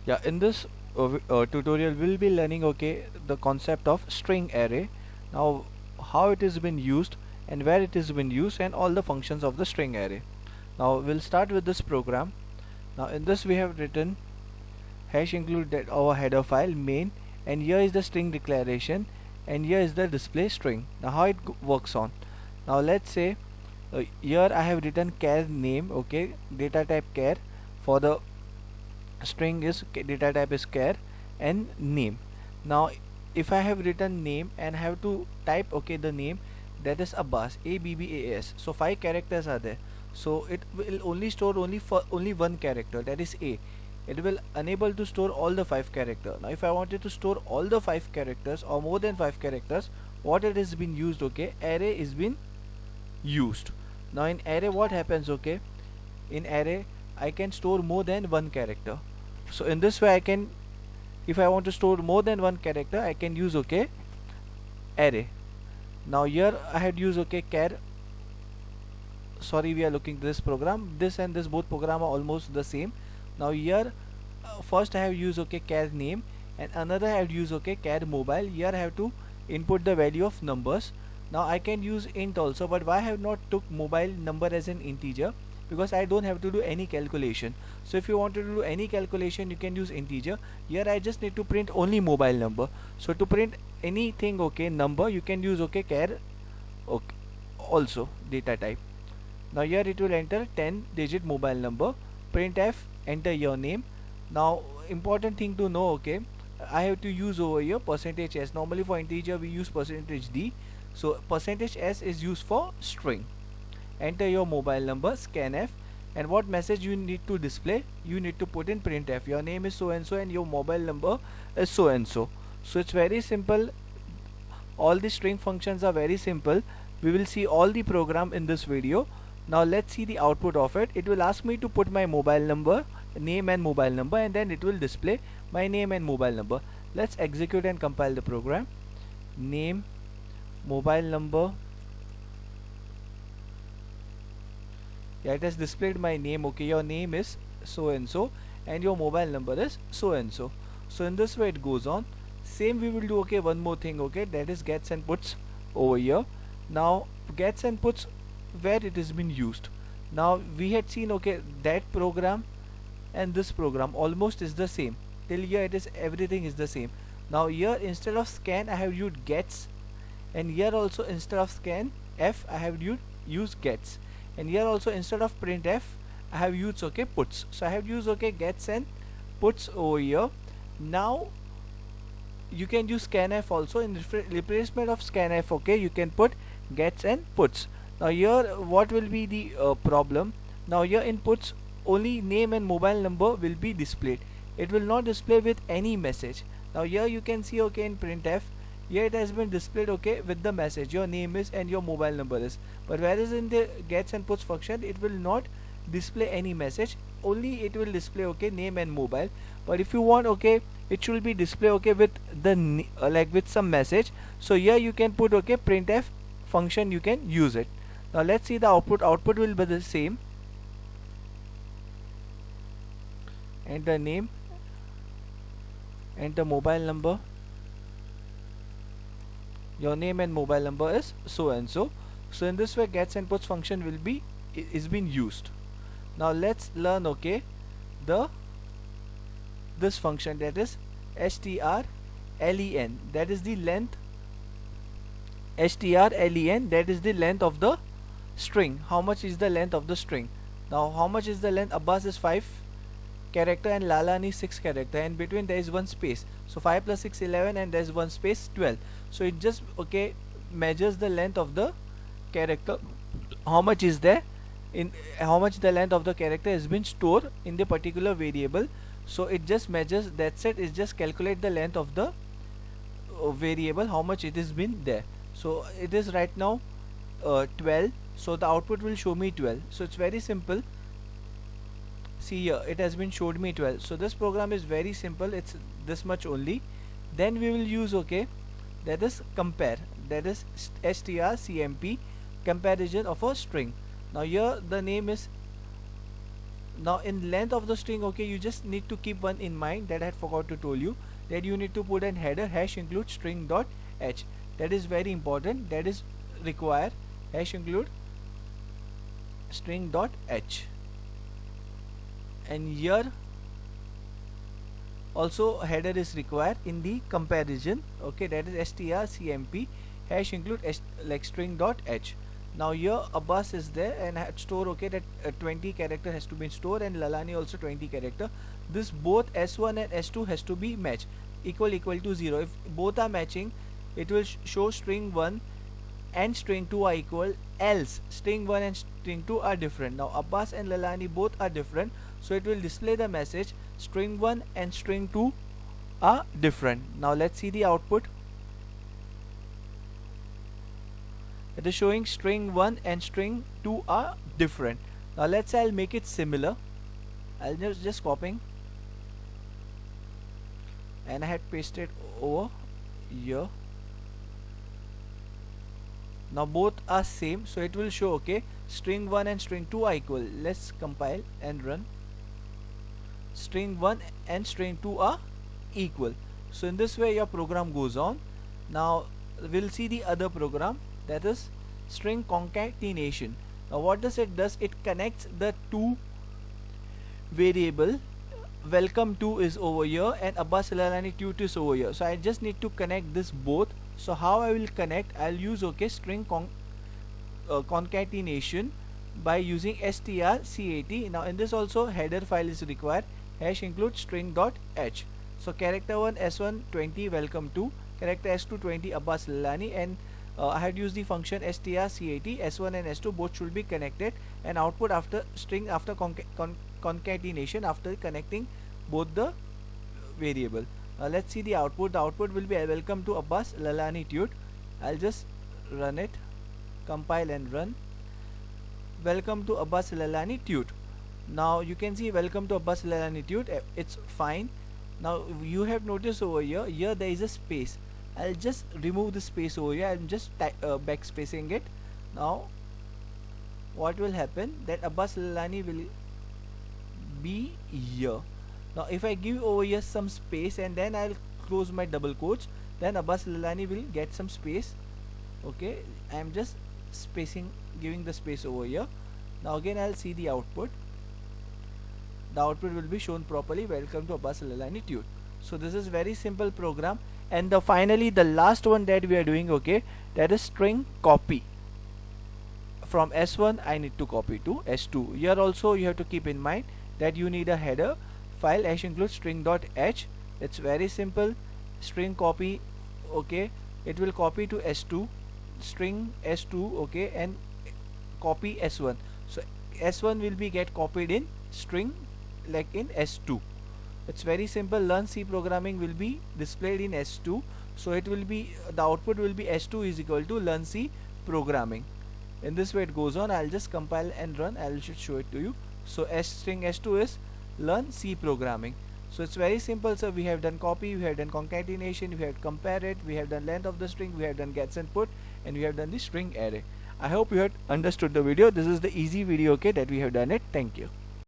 Yeah, in this tutorial we'll be learning the concept of string array. Now how it has been used and where it has been used and all the functions of the string array. Now we'll start with this program. Now in this we have written hash include that our header file main, and here is the string declaration, and here is the display string. Now how it works on. Now let's say here I have written char name, data type char. For the string is data type is char and name. Now if I have written name and have to type the name, that is Abbas, Abbas. So 5 characters are there, so it will only store only one character, that is A. It will unable to store all the 5 characters. Now if I wanted to store all the 5 characters or more than 5 characters, what it has been used, array is been used. Now in array what happens, in array I can store more than one character. So in this way I can, if I want to store more than one character, I can use array. Now here I had used char. Sorry, we are looking this program, this and this both program are almost the same. Now here first I have used char name, and another I have used char mobile. Here I have to input the value of numbers. Now I can use int also, but why I have not took mobile number as an integer? Because I don't have to do any calculation. So if you want to do any calculation, you can use integer. Here I just need to print only mobile number. So to print anything number, you can use char also data type. Now here it will enter 10-digit mobile number. Printf, enter your name. Now important thing to know, I have to use over here percentage %s. Normally for integer we use percentage %d. So percentage %s is used for string. Enter your mobile number, scanf, and what message you need to display, you need to put in printf. Your name is so and so and your mobile number is so and so. So it's very simple. All the string functions are very simple. We will see all the program in this video. Now let's see the output of it. It will ask me to put my mobile number, name and mobile number, and then it will display my name and mobile number. Let's execute and compile the program. Name, mobile number. Yeah, it has displayed my name. Your name is so and so and your mobile number is so and so. So in this way it goes on. Same we will do one more thing, that is gets and puts over here. Now gets and puts, where it has been used. Now we had seen that program and this program almost is the same. Till here it is, everything is the same. Now here instead of scan I have used gets, and here also instead of scan f I have used gets, and here also instead of printf I have used puts. So I have used gets and puts over here. Now you can use scanf also. In replacement of scanf, you can put gets and puts. Now here what will be the problem? Now here in puts only name and mobile number will be displayed. It will not display with any message. Now here you can see in printf, here it has been displayed with the message your name is and your mobile number is. But whereas in the gets and puts function it will not display any message, only it will display name and mobile. But if you want it should be display with the like with some message, so here you can put printf function, you can use it. Now let's see the output will be the same. Enter name, enter mobile number, your name and mobile number is so and so. So in this way gets and puts function will be is being used. Now let's learn the this function, that is strlen, that is the length, strlen, that is the length of the string. How much is the length of the string? Now how much is the length? Abbas is 5 character and Lalan is 6 character, and between there is one space. So 5 plus 6 11, and there is one space 12. So it just measures the length of the character, how much is there, in how much the length of the character has been stored in the particular variable. So it just measures, that's it. It just calculate the length of the variable, how much it has been there. So it is right now 12, so the output will show me 12. So it's very simple. See here, it has been showed me 12. So this program is very simple, it's this much only. Then we will use that is compare, that is strcmp, comparison of a string. Now here the name is Now in length of the string, okay, you just need to keep one in mind that I had forgot to tell you, that you need to put an header hash include string dot h. That is very important, that is require hash include string dot h. And here also header is required in the comparison, okay, that is strcmp hash include like string dot h. Now here a bus is there and had store, okay, that 20 character has to be stored, and Lalani also 20 character. This both s1 and s2 has to be matched equal to 0. If both are matching, it will show string 1 and string 2 are equal, else string 1 and string 2 are different. Now Abbas and Lalani both are different, so it will display the message string 1 and string 2 are different. Now let's see the output. It is showing string 1 and string 2 are different. Now let's say I'll make it similar. I'll just copying, and I had pasted over here. Now both are same, so it will show, okay, string 1 and string 2 are equal. Let's compile and run. String 1 and string 2 are equal. So in this way your program goes on. Now we'll see the other program, that is string concatenation. Now what does it does? It connects the two variable. Welcome to is over here and Abbas Lalani tut is over here. So I just need to connect this both. So how I will connect? I'll use, okay, string concatenation by using strcat. Now in this also header file is required, hash include string dot h. So character 1 s1 20 welcome to, character s2 20 Abbas Lalani, and I had used the function strcat. S1 and s2 both should be connected, and output after string after concatenation after connecting both the variable. Let's see the output. The output will be welcome to Abbas Lalani tut. I'll just run it, compile and run. Welcome to Abbas Lalani tut. Now you can see welcome to Abbas Lalani tut. It's fine. Now you have noticed over here there is a space. I'll just remove the space over here. I'm just backspacing it. Now what will happen, that Abbas Lalani will be here. Now if I give over here some space and then I'll close my double quotes, then Abbas Lalani will get some space. Okay, I'm just spacing, giving the space over here. Now again I'll see the output. The output will be shown properly, welcome to Abbas Lalani tut. So this is very simple program. And finally the last one that we are doing, okay, that is string copy. From s1 I need to copy to s2. Here also you have to keep in mind that you need a header file hash include string dot h. It's very simple. String copy, okay, it will copy to s2, string s2, okay, and copy s1. So s1 will be get copied in string like in s2. It's very simple. Learn C programming will be displayed in s2. So it will be, the output will be s2 is equal to learn C programming. In this way it goes on. I'll just compile and run. I'll should show it to you. So string s2 is learn C programming. So it's very simple. So we have done copy, we have done concatenation, we have compared it, we have done length of the string, we have done gets and put, and we have done the string array. I hope you had understood the video. This is the easy video, okay, that we have done it. Thank you.